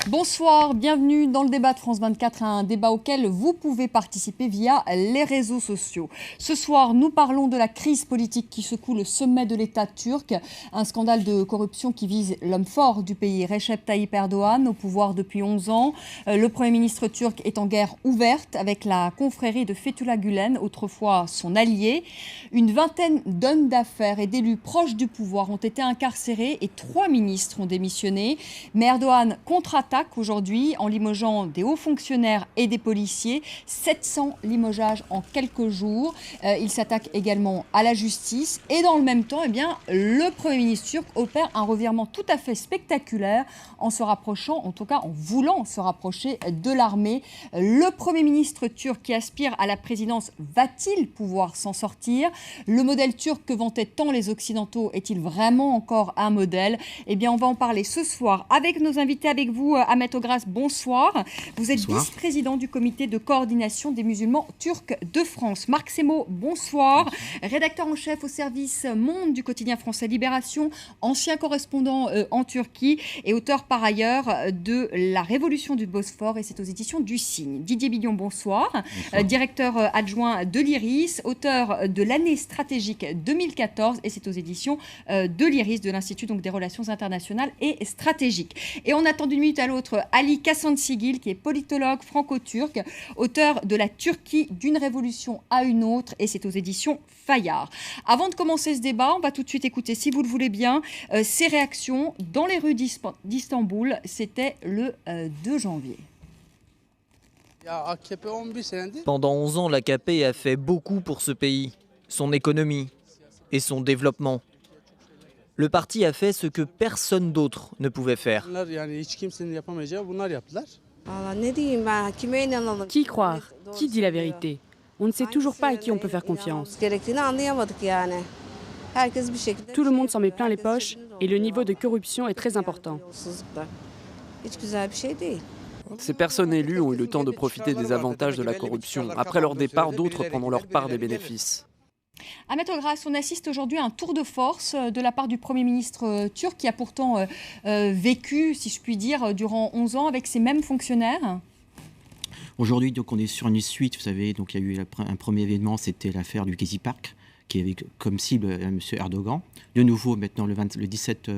Bonsoir, bienvenue dans le débat de France 24, un débat auquel vous pouvez participer via les réseaux sociaux. Ce soir, nous parlons de la crise politique qui secoue le sommet de l'État turc, un scandale de corruption qui vise l'homme fort du pays, Recep Tayyip Erdogan, au pouvoir depuis 11 ans. Le Premier ministre turc est en guerre ouverte avec la confrérie de Fethullah Gülen, autrefois son allié. Une vingtaine d'hommes d'affaires et d'élus proches du pouvoir ont été incarcérés et 3 ministres ont démissionné. Mais Erdogan contre-attaque aujourd'hui en limogeant des hauts fonctionnaires et des policiers. 700 limogeages en quelques jours. Il s'attaque également à la justice. Et dans le même temps, le Premier ministre turc opère un revirement tout à fait spectaculaire en se rapprochant, en tout cas en voulant se rapprocher de l'armée. Le Premier ministre turc qui aspire à la présidence va-t-il pouvoir s'en sortir? Le modèle turc que vantaient tant les Occidentaux est-il vraiment encore un modèle? On va en parler ce soir avec nos invités, avec vous, Ahmet Ogras, bonsoir. Vous êtes vice-président du comité de coordination des musulmans turcs de France. Marc Semo, bonsoir. Rédacteur en chef au service Monde du quotidien français Libération, ancien correspondant en Turquie et auteur par ailleurs de La Révolution du Bosphore, et c'est aux éditions du Cygne. Didier Billon, bonsoir. Directeur adjoint de l'IRIS, auteur de l'année stratégique 2014, et c'est aux éditions de l'IRIS, de l'Institut des relations internationales et stratégiques. Et on attend d'une minute à l'autre Ali Kasansigil, qui est politologue franco-turc, auteur de La Turquie d'une révolution à une autre, et c'est aux éditions Fayard. Avant de commencer ce débat, on va tout de suite écouter, si vous le voulez bien, ces réactions dans les rues d'Istanbul. C'était le 2 janvier. Pendant 11 ans, l'AKP a fait beaucoup pour ce pays, son économie et son développement. Le parti a fait ce que personne d'autre ne pouvait faire. Qui croire? Qui dit la vérité? On ne sait toujours pas à qui on peut faire confiance. Tout le monde s'en met plein les poches et le niveau de corruption est très important. Ces personnes élues ont eu le temps de profiter des avantages de la corruption. Après leur départ, d'autres prendront leur part des bénéfices. Ahmet Ogras, on assiste aujourd'hui à un tour de force de la part du Premier ministre turc qui a pourtant vécu, si je puis dire, durant 11 ans avec ces mêmes fonctionnaires. Aujourd'hui, donc, on est sur une suite. Vous savez, donc, il y a eu un premier événement, c'était l'affaire du Gezi Park, qui avait comme cible M. Erdogan. De nouveau, maintenant, le 17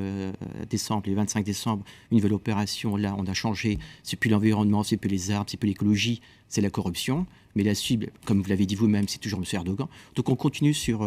décembre, le 25 décembre, une nouvelle opération. Là, on a changé. C'est plus l'environnement, c'est plus les arbres, c'est plus l'écologie, c'est la corruption. Mais la cible, comme vous l'avez dit vous-même, c'est toujours M. Erdogan. Donc on continue sur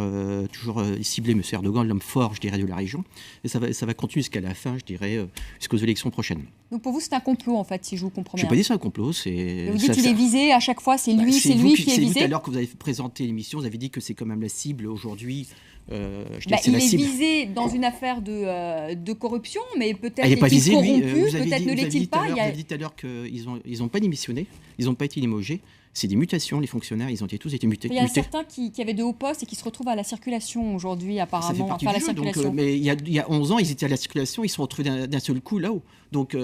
toujours cibler M. Erdogan, l'homme fort, je dirais, de la région. Et ça va continuer jusqu'à la fin, je dirais, jusqu'aux élections prochaines. Donc pour vous, c'est un complot, en fait, si je vous comprends bien. Je n'ai pas dit c'est un complot. Vous dites qu'il est visé à chaque fois, c'est lui qui est visé. Tout à l'heure que vous avez présenté l'émission, vous avez dit que c'est quand même la cible aujourd'hui. Il est visé dans une affaire de corruption, mais peut-être est-il corrompu, peut-être ne l'est-il pas. Vous avez dit tout à l'heure qu'ils n'ont pas démissionné, ils n'ont pas été limogés. C'est des mutations, les fonctionnaires, ils ont tous été mutés. Il y a certains qui avaient de hauts postes et qui se retrouvent à la circulation aujourd'hui, apparemment. Ça fait partie du jeu, mais il y a 11 ans, ils étaient à la circulation, ils se sont retrouvés d'un seul coup là-haut. Donc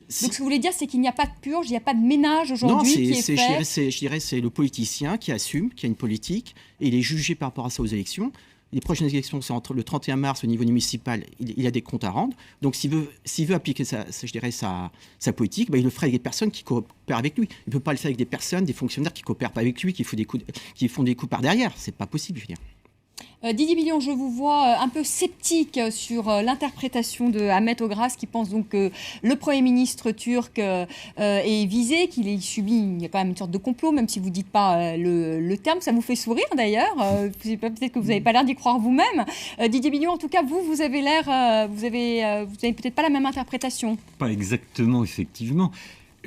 ce que vous voulez dire, c'est qu'il n'y a pas de purge, il n'y a pas de ménage aujourd'hui qui est fait. Je dirais c'est le politicien qui assume, qui a une politique, et il est jugé par rapport à ça aux élections. Les prochaines élections, c'est entre le 31 mars au niveau municipal, il a des comptes à rendre. Donc s'il veut appliquer sa politique, il le ferait avec des personnes qui coopèrent avec lui. Il ne peut pas le faire avec des personnes, des fonctionnaires qui ne coopèrent pas avec lui, qui font des coups par derrière. Ce n'est pas possible, je veux dire. Didier Billon, je vous vois un peu sceptique sur l'interprétation de Ahmet Ogras, qui pense donc que le Premier ministre turc est visé, qu'il subit quand même une sorte de complot, même si vous ne dites pas le terme. Ça vous fait sourire d'ailleurs. Peut-être que vous n'avez pas l'air d'y croire vous-même. Didier Billon, en tout cas, vous avez l'air, vous avez peut-être pas la même interprétation. Pas exactement, effectivement.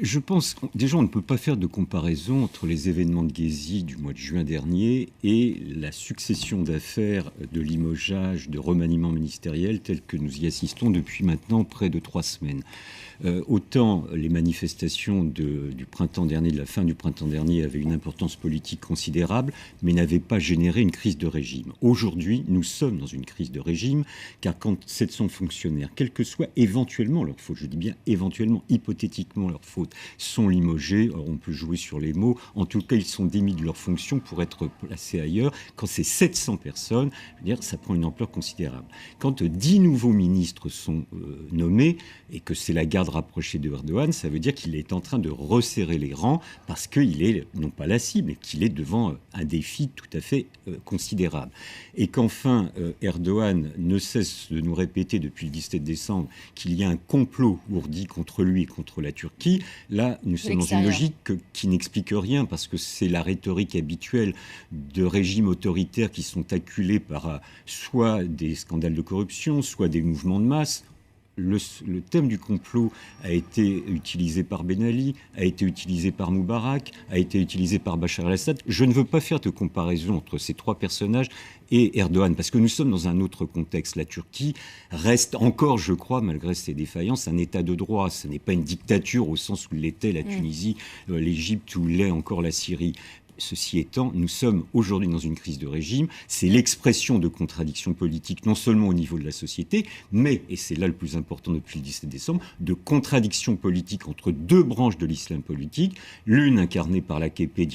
Je pense déjà on ne peut pas faire de comparaison entre les événements de Gezi du mois de juin dernier et la succession d'affaires de limogeage, de remaniement ministériel telles que nous y assistons depuis maintenant près de 3 semaines. Autant les manifestations du printemps dernier, de la fin du printemps dernier, avaient une importance politique considérable, mais n'avaient pas généré une crise de régime. Aujourd'hui, nous sommes dans une crise de régime, car quand 700 fonctionnaires, quelle que soit éventuellement leur faute, je dis bien éventuellement, hypothétiquement leur faute, sont limogés, on peut jouer sur les mots, en tout cas ils sont démis de leur fonction pour être placés ailleurs. Quand c'est 700 personnes, je veux dire, ça prend une ampleur considérable. Quand 10 nouveaux ministres sont nommés, et que c'est la garde regarde rapproché de Erdogan, ça veut dire qu'il est en train de resserrer les rangs parce qu'il est, non pas la cible, mais qu'il est devant un défi tout à fait considérable. Et qu'enfin, Erdogan ne cesse de nous répéter depuis le 17 décembre qu'il y a un complot ourdi contre lui et contre la Turquie. Là, nous sommes dans une logique qui n'explique rien parce que c'est la rhétorique habituelle de régimes autoritaires qui sont acculés par soit des scandales de corruption, soit des mouvements de masse. Le thème du complot a été utilisé par Ben Ali, a été utilisé par Moubarak, a été utilisé par Bachar el-Assad. Je ne veux pas faire de comparaison entre ces trois personnages et Erdogan, parce que nous sommes dans un autre contexte. La Turquie reste encore, je crois, malgré ses défaillances, un État de droit. Ce n'est pas une dictature au sens où l'était la Tunisie, l'Égypte ou l'est encore la Syrie. Ceci étant, nous sommes aujourd'hui dans une crise de régime. C'est l'expression de contradictions politiques, non seulement au niveau de la société, mais, et c'est là le plus important depuis le 17 décembre, de contradictions politiques entre deux branches de l'islam politique, l'une incarnée par l'AKP,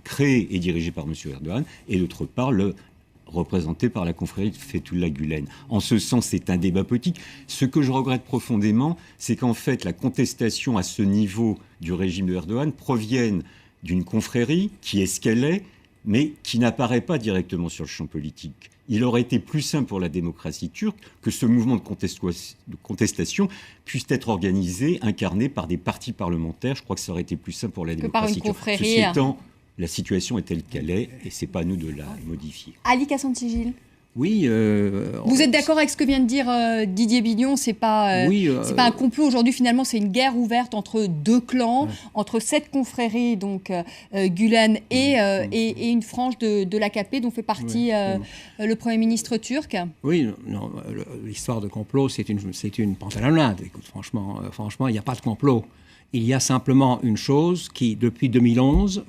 créée et dirigée par M. Erdogan, et d'autre part, représentée par la confrérie de Fethullah Gülen. En ce sens, c'est un débat politique. Ce que je regrette profondément, c'est qu'en fait, la contestation à ce niveau du régime de Erdogan provienne d'une confrérie qui est ce qu'elle est, mais qui n'apparaît pas directement sur le champ politique. Il aurait été plus simple pour la démocratie turque que ce mouvement de contestation puisse être organisé, incarné par des partis parlementaires. Je crois que ça aurait été plus simple pour la démocratie turque. Ceci étant, la situation est telle qu'elle est, et ce n'est pas à nous de la modifier. Ali Kassansijil. Oui. Vous êtes d'accord avec ce que vient de dire Didier Bignon? C'est pas un complot aujourd'hui. Finalement, c'est une guerre ouverte entre deux clans, entre cette confrérie, donc Gülen, et une frange de l'AKP dont fait partie le Premier ministre turc. Oui, non, l'histoire de complot, c'est une pantalonnade. Écoute, franchement, il n'y a pas de complot. Il y a simplement une chose qui, depuis 2011,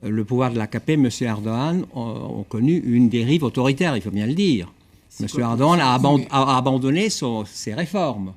le pouvoir de l'AKP, M. Erdogan, ont connu une dérive autoritaire, il faut bien le dire. M. Erdogan a abandonné ses réformes.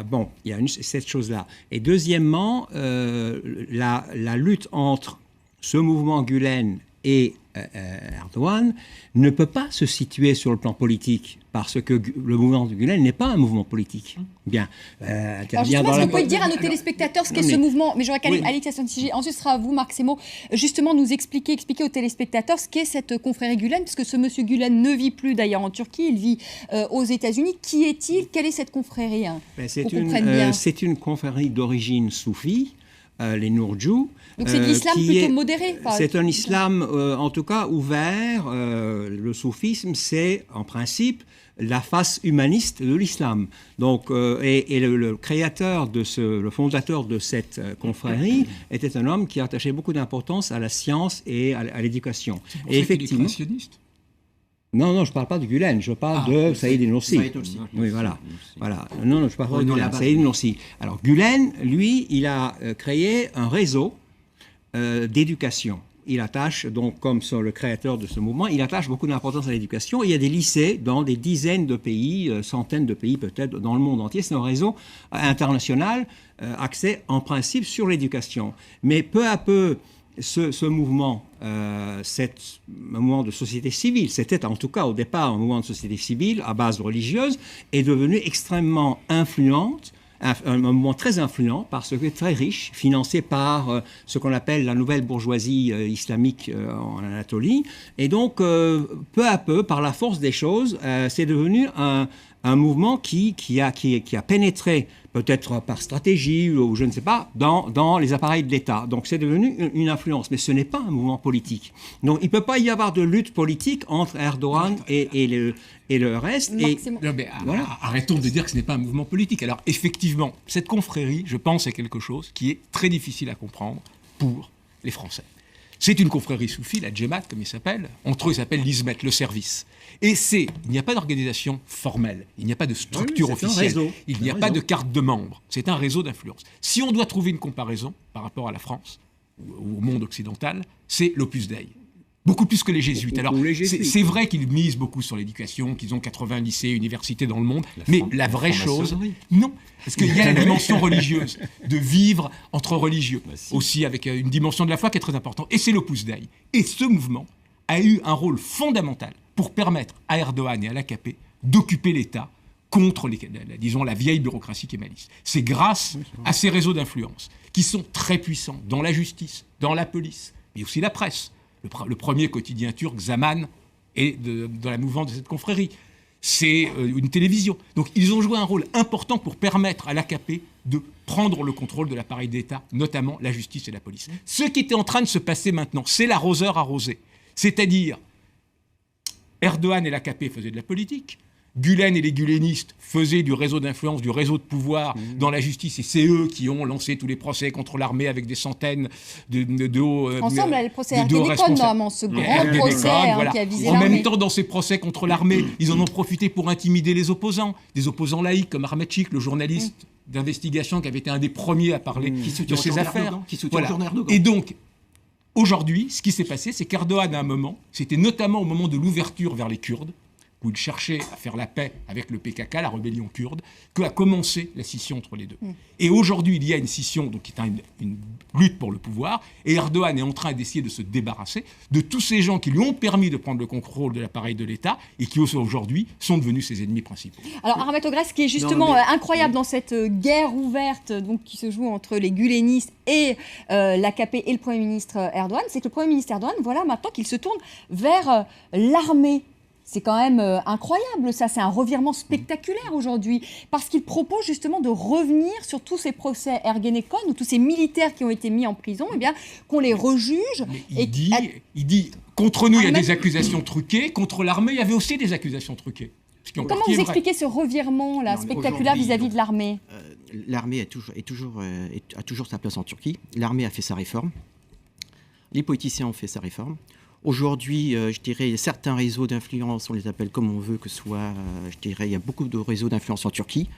Bon, il y a cette chose-là. Et deuxièmement, la lutte entre ce mouvement Gülen et Erdogan ne peut pas se situer sur le plan politique parce que le mouvement de Gülen n'est pas un mouvement politique. Bien. Alors justement, est-ce que vous pouvez dire à nos téléspectateurs ce qu'est ce mouvement? Mais j'aurais qu'à Ali Kassansijil. Ensuite, ce sera à vous, Marc Semo, justement nous expliquer aux téléspectateurs ce qu'est cette confrérie Gülen, puisque ce monsieur Gülen ne vit plus d'ailleurs en Turquie, il vit aux États-Unis. Qui est-il? Quelle est cette confrérie? C'est une confrérie d'origine soufie. Les Nourjous. Donc c'est de l'islam plutôt modéré. C'est un islam, en tout cas, ouvert. Le soufisme, c'est en principe la face humaniste de l'islam. Donc, et le créateur le fondateur de cette confrérie était un homme qui attachait beaucoup d'importance à la science et à l'éducation. Et effectivement. Non, je ne parle pas de Gülen, je parle de Saïd el-Nursi. Oui, voilà. Non, je parle pas de Gülen, Saïd el-Nursi. Alors, Gülen, lui, il a créé un réseau d'éducation. Il attache, donc, comme le créateur de ce mouvement, il attache beaucoup d'importance à l'éducation. Il y a des lycées dans des dizaines de pays, centaines de pays peut-être, dans le monde entier. C'est un réseau international axé, en principe, sur l'éducation. Mais peu à peu, ce mouvement, c'est un mouvement de société civile, c'était en tout cas au départ un mouvement de société civile à base religieuse, est devenu extrêmement influente, un mouvement très influent parce que très riche, financé par ce qu'on appelle la nouvelle bourgeoisie islamique en Anatolie. Et donc, peu à peu, par la force des choses, c'est devenu un mouvement qui a pénétré, peut-être par stratégie ou je ne sais pas, dans les appareils de l'État. Donc c'est devenu une influence, mais ce n'est pas un mouvement politique. Donc il ne peut pas y avoir de lutte politique entre Erdogan et le reste. Voilà. Arrêtons de dire que ce n'est pas un mouvement politique. Alors effectivement, cette confrérie, je pense, est quelque chose qui est très difficile à comprendre pour les Français. C'est une confrérie soufie, la Djemat, comme il s'appelle. Entre eux, il s'appelle l'Hizmet, le service. Et il n'y a pas d'organisation formelle, il n'y a pas de structure officielle, il n'y a pas de carte de membre. C'est un réseau d'influence. Si on doit trouver une comparaison par rapport à la France, ou au monde occidental, c'est l'Opus Dei. Beaucoup plus que les jésuites. Alors, c'est vrai qu'ils misent beaucoup sur l'éducation, qu'ils ont 80 lycées, universités dans le monde, mais la vraie chose, non. Parce qu'il y a la dimension religieuse, de vivre entre religieux, aussi avec une dimension de la foi qui est très importante. Et c'est l'Opus Dei. Et ce mouvement a eu un rôle fondamental pour permettre à Erdogan et à l'AKP d'occuper l'État contre disons, la vieille bureaucratie kémaliste. C'est grâce à ces réseaux d'influence qui sont très puissants dans la justice, dans la police, mais aussi la presse. Le premier quotidien turc, Zaman, est dans la mouvance de cette confrérie. C'est une télévision. Donc ils ont joué un rôle important pour permettre à l'AKP de prendre le contrôle de l'appareil d'État, notamment la justice et la police. Ce qui était en train de se passer maintenant, c'est l'arroseur arrosé. C'est-à-dire, Erdogan et l'AKP faisaient de la politique, Gülen et les gülenistes faisaient du réseau d'influence, du réseau de pouvoir dans la justice, et c'est eux qui ont lancé tous les procès contre l'armée avec des centaines de hauts ensemble, le procès Ergenekon, normalement, ce grand procès voilà. qui a visé En l'armée. même temps, dans ces procès contre l'armée, ils en ont profité pour intimider les opposants, des opposants laïcs comme Ahmetchik, le journaliste d'investigation qui avait été un des premiers à parler de ces affaires. Voilà. Et donc, aujourd'hui, ce qui s'est passé, c'est qu'Erdogan, à un moment, c'était notamment au moment de l'ouverture vers les Kurdes, où il cherchait à faire la paix avec le PKK, la rébellion kurde, qu'a commencé la scission entre les deux. Et aujourd'hui, il y a une scission donc, qui est une lutte pour le pouvoir, et Erdogan est en train d'essayer de se débarrasser de tous ces gens qui lui ont permis de prendre le contrôle de l'appareil de l'État et qui aujourd'hui sont devenus ses ennemis principaux. Alors Ahmet Ogras, ce qui est justement incroyable dans cette guerre ouverte donc, qui se joue entre les gülenistes et l'AKP et le Premier ministre Erdogan, c'est que le Premier ministre Erdogan, voilà maintenant qu'il se tourne vers l'armée. C'est quand même incroyable, ça. C'est un revirement spectaculaire aujourd'hui, parce qu'il propose justement de revenir sur tous ces procès Ergenekon, ou tous ces militaires qui ont été mis en prison, eh bien, qu'on les rejuge. Il dit, contre nous, il y a des accusations truquées, contre l'armée, il y avait aussi des accusations truquées. Comment vous expliquez ce revirement-là, spectaculaire vis-à-vis de l'armée? L'armée a toujours sa place en Turquie. L'armée a fait sa réforme. Les politiciens ont fait sa réforme. Aujourd'hui, je dirais, certains réseaux d'influence, on les appelle comme on veut, que ce soit, je dirais, il y a beaucoup de réseaux d'influence en Turquie.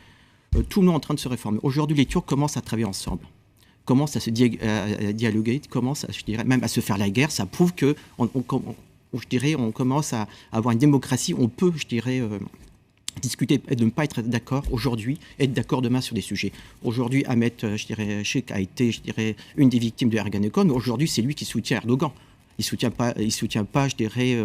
Tout le monde est en train de se réformer. Aujourd'hui, les Turcs commencent à travailler ensemble, commencent à se dialoguer, commencent, je dirais, même à se faire la guerre. Ça prouve que, je dirais, on commence à avoir une démocratie. On peut, je dirais, discuter et de ne pas être d'accord aujourd'hui, être d'accord demain sur des sujets. Aujourd'hui, Ahmet, je dirais, Sheikh a été, je dirais, une des victimes de Ergenekon. Aujourd'hui, c'est lui qui soutient Erdogan. Il soutient pas, je dirais,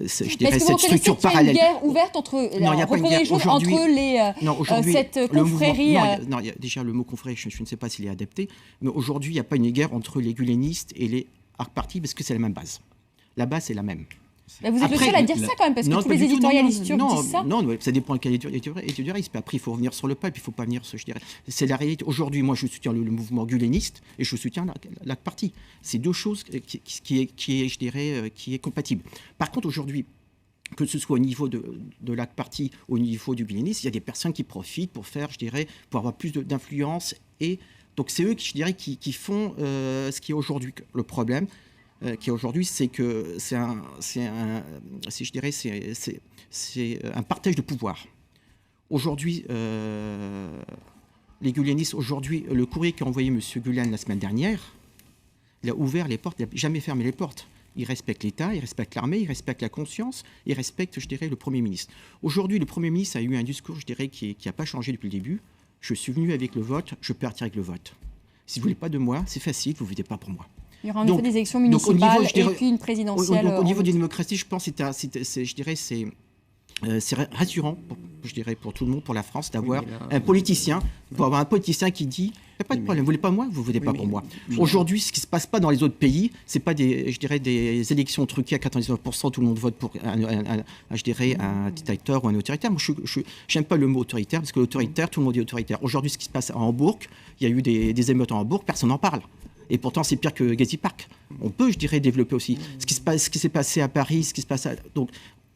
cette structure parallèle. Il y a une guerre ouverte entre, non, il n'y a pas une guerre entre cette confrérie. Non, déjà le mot confrérie, je ne sais pas s'il est adapté, mais aujourd'hui, il n'y a pas une guerre entre les gülenistes et les Ark Party parce que c'est la même base. La base est la même. Mais vous êtes le seul à dire ça quand même, parce que tous les éditorialistes turcs disent ça. Non, ça dépend de quel éditorialiste. Après, il faut revenir sur le peuple, il ne faut pas venir, je dirais. C'est la réalité. Aujourd'hui, moi, je soutiens le mouvement güleniste et je soutiens l'Ark Party. C'est deux choses qui est compatible. Par contre, aujourd'hui, que ce soit au niveau de l'Ark Party, au niveau du güleniste, il y a des personnes qui profitent pour faire, je dirais, pour avoir plus d'influence. Et donc, c'est eux, je dirais, qui font ce qui est aujourd'hui le problème. Qui aujourd'hui, c'est que c'est un partage de pouvoir. Aujourd'hui, les gülenistes, aujourd'hui, le courrier qu'a envoyé M. Gülen la semaine dernière, il a ouvert les portes, il n'a jamais fermé les portes. Il respecte l'État, il respecte l'armée, il respecte la conscience, il respecte, je dirais, le Premier ministre. Aujourd'hui, le Premier ministre a eu un discours, je dirais, qui n'a pas changé depuis le début. Je suis venu avec le vote, je peux partir avec le vote. Si vous ne voulez pas de moi, c'est facile, vous ne votez pas pour moi. Il y aura en effet des élections municipales et puis une présidentielle. Au niveau d'une démocratie, je pense que c'est rassurant, pour tout le monde, pour la France, d'avoir un politicien, qui dit il n'y a pas de problème, vous ne voulez pas moi, vous ne votez pas pour moi. Aujourd'hui, ce qui ne se passe pas dans les autres pays, ce n'est pas des élections truquées à 99%, tout le monde vote pour un dictateur ou un autoritaire. Moi, je n'aime pas le mot autoritaire, parce que l'autoritaire, tout le monde est autoritaire. Aujourd'hui, ce qui se passe à Hambourg, il y a eu des émeutes à Hambourg, personne n'en parle. Et pourtant, c'est pire que Gezi Park. On peut, je dirais, développer aussi. Ce qui s'est passé à Paris, ce qui se passe Donc,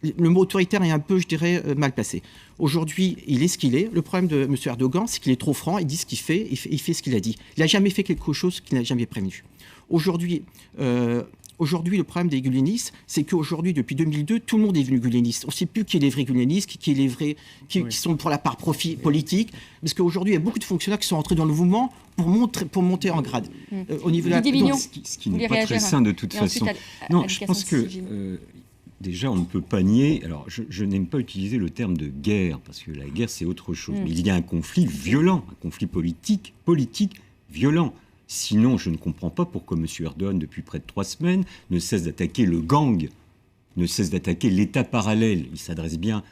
le mot autoritaire est un peu, je dirais, mal placé. Aujourd'hui, il est ce qu'il est. Le problème de M. Erdogan, c'est qu'il est trop franc, il dit ce qu'il fait, il fait ce qu'il a dit. Il n'a jamais fait quelque chose qu'il n'a jamais prévenu. Aujourd'hui, le problème des gülenistes, c'est qu'aujourd'hui, depuis 2002, tout le monde est devenu güleniste. On ne sait plus qui est les vrais gülenistes, qui est les vrais, qui sont pour la part profit politique. Parce qu'aujourd'hui, il y a beaucoup de fonctionnaires qui sont entrés dans le mouvement pour monter en grade. Au niveau de la... Ce qui n'est pas très sain de toute façon. Non, je pense que... Déjà, on ne peut pas nier... Alors, je n'aime pas utiliser le terme de guerre, parce que la guerre, c'est autre chose. Mais il y a un conflit violent, un conflit politique violent. Sinon, je ne comprends pas pourquoi M. Erdogan, depuis près de 3 semaines, ne cesse d'attaquer le gang, ne cesse d'attaquer l'État parallèle. Il s'adresse bien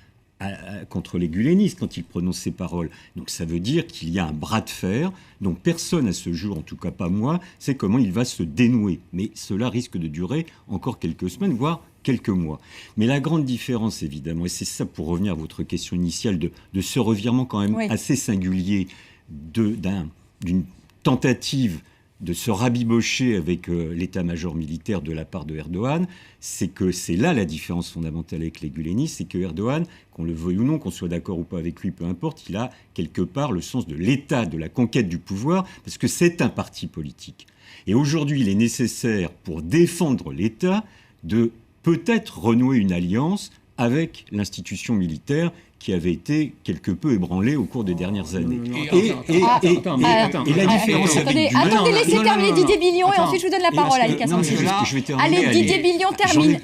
contre les gulenistes quand il prononce ces paroles. Donc ça veut dire qu'il y a un bras de fer dont personne à ce jour, en tout cas pas moi, sait comment il va se dénouer. Mais cela risque de durer encore quelques semaines, voire quelques mois. Mais la grande différence, évidemment, et c'est ça pour revenir à votre question initiale, de ce revirement quand même assez singulier d'une tentative de se rabibocher avec l'état-major militaire de la part de Erdogan, c'est que c'est là la différence fondamentale avec les gulenistes, c'est que Erdogan, qu'on le veuille ou non, qu'on soit d'accord ou pas avec lui, peu importe, il a quelque part le sens de l'état, de la conquête du pouvoir, parce que c'est un parti politique. Et aujourd'hui, il est nécessaire, pour défendre l'État, de peut-être renouer une alliance avec l'institution militaire qui avait été quelque peu ébranlée au cours des dernières années. Et la différence avec Gulen... Attendez, laissez terminer Didier Billion et ensuite je vous donne la parole, Ali Kassansili. Allez, Didier Billion termine.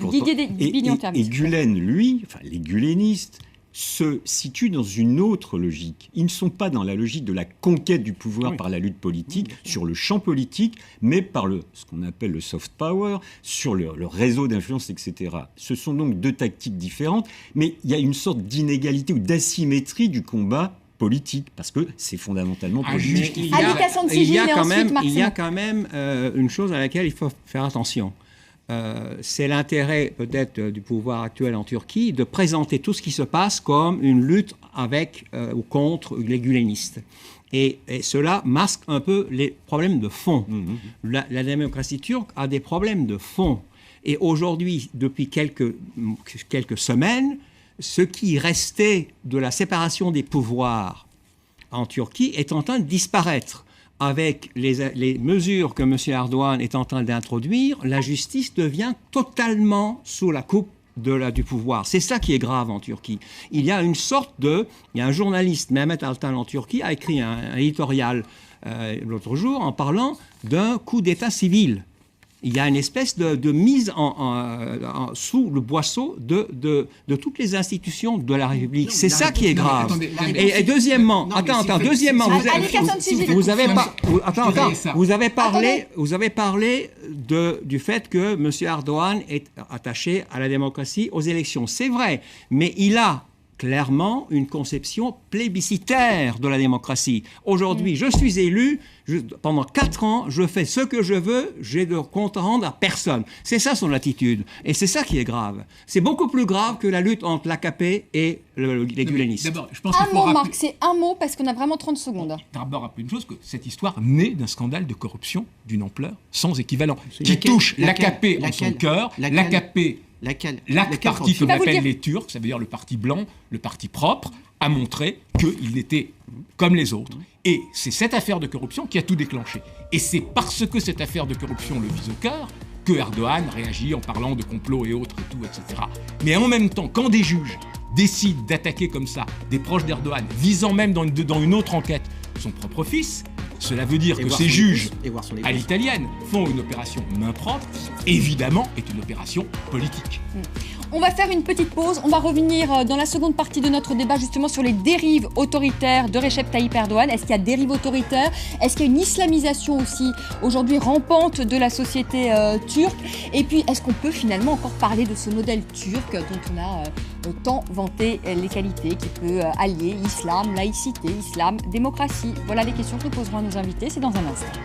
Et Gulen, lui, enfin les gulenistes, se situent dans une autre logique. Ils ne sont pas dans la logique de la conquête du pouvoir par la lutte politique, sur le champ politique, mais par ce qu'on appelle le soft power, sur le réseau d'influence, etc. Ce sont donc deux tactiques différentes, mais il y a une sorte d'inégalité ou d'asymétrie du combat politique, parce que c'est fondamentalement politique. Il y a quand même une chose à laquelle il faut faire attention. C'est l'intérêt peut-être du pouvoir actuel en Turquie de présenter tout ce qui se passe comme une lutte avec ou contre les gulenistes. Et cela masque un peu les problèmes de fond. La démocratie turque a des problèmes de fond. Et aujourd'hui, depuis quelques semaines, ce qui restait de la séparation des pouvoirs en Turquie est en train de disparaître. Avec les mesures que M. Erdogan est en train d'introduire, la justice devient totalement sous la coupe du pouvoir. C'est ça qui est grave en Turquie. Il y a un journaliste, Mehmet Altan en Turquie, a écrit un éditorial l'autre jour en parlant d'un coup d'État civil. Il y a une espèce de mise sous le boisseau de toutes les institutions de la République. C'est ça qui est grave. Et deuxièmement, vous avez parlé du fait que M. Erdogan est attaché à la démocratie, aux élections. C'est vrai, mais il a clairement une conception plébiscitaire de la démocratie. Aujourd'hui, je suis élu, pendant 4 ans, je fais ce que je veux, j'ai de compte à rendre à personne. C'est ça son attitude. Et c'est ça qui est grave. C'est beaucoup plus grave que la lutte entre l'AKP et les gulenistes. D'abord, je pense qu'il faut rappeler... Marc, c'est un mot parce qu'on a vraiment 30 secondes. D'abord, rappeler une chose, que cette histoire naît d'un scandale de corruption d'une ampleur sans équivalent, qui touche l'AKP en son cœur, l'AKP... L'acte parti qu'on appelle les Turcs, ça veut dire le parti blanc, le parti propre, a montré qu'il était comme les autres. Et c'est cette affaire de corruption qui a tout déclenché. Et c'est parce que cette affaire de corruption le vise au cœur que Erdogan réagit en parlant de complot et autres, et tout, etc. Mais en même temps, quand des juges décident d'attaquer comme ça des proches d'Erdogan, visant même dans une autre enquête son propre fils, cela veut dire que ces juges, à l'italienne, font une opération main propre, évidemment, est une opération politique. On va faire une petite pause. On va revenir dans la seconde partie de notre débat justement sur les dérives autoritaires de Recep Tayyip Erdogan. Est-ce qu'il y a dérives autoritaires? Est-ce qu'il y a une islamisation aussi aujourd'hui rampante de la société turque? Et puis, est-ce qu'on peut finalement encore parler de ce modèle turc dont on a tant vanté les qualités, qui peut allier islam, laïcité, islam, démocratie? Voilà les questions que nous poserons à nos invités. C'est dans un instant.